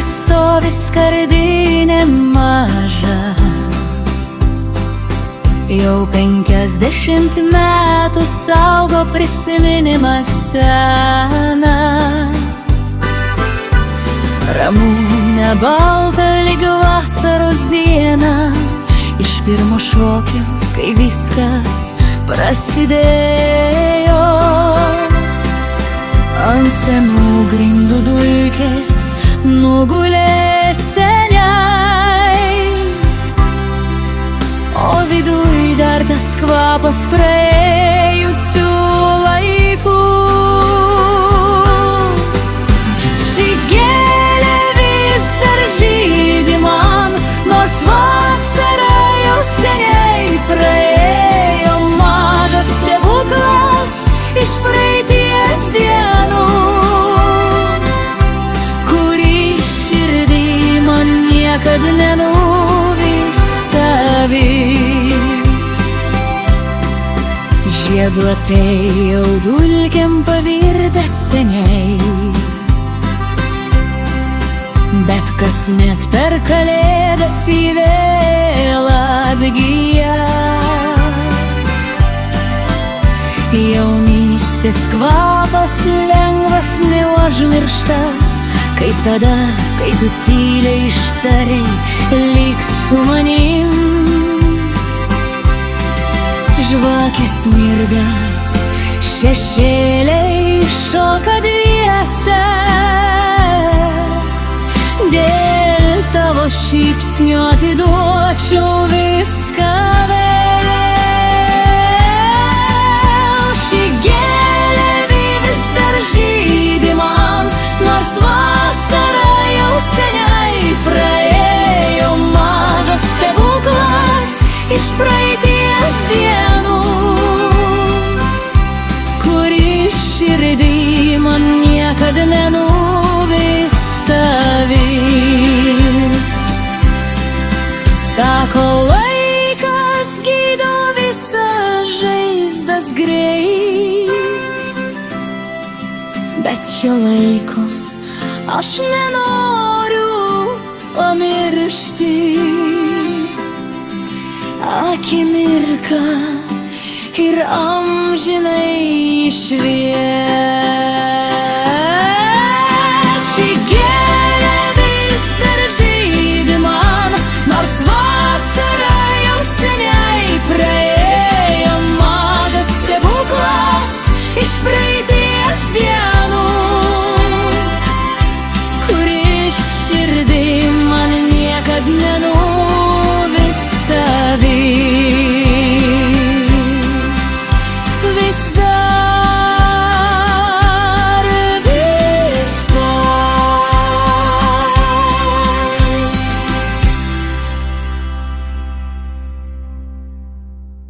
stovi skardinė maža. Jau 50 metų saugo prisiminimą seną. Ramūnė balta lyg vasaros diena, iš pirmo šokio, kai viskas prasidėjo. Ant senų grindų dulkės nugulė seniai, o viduj dar tas kvapas praėjusių laikų. Ši gėlė vis dar žydi man, nors vasara jau seniai praėjo. Mažas stebuklas iš praeities dienų, kurį širdį man niekad nenuvystavys. Žiedlapiai jau dulkėm pavirtę seniai, bet kasmet per kalėdas jį vėl atgyja. Jaunystės kvapas lengvas, neužmirštas, kaip tada, kai tu tyliai ištarei, lyg su manim. Žvakės mirga, šešėliai šoka dviese, dėl tavo šypsnio atiduočiau viską vėl. Ši gėlė vis dar žydi man, nors vasara jau seniai praėjo. Mažas stebuklas iš praeities dienų, kurį širdį man niekad nenuvystavys. Sako, laikas gydo visas žaizdas greit, bet šio laiko aš nenoriu pamiršti. Akimirka ir amžinai išvies.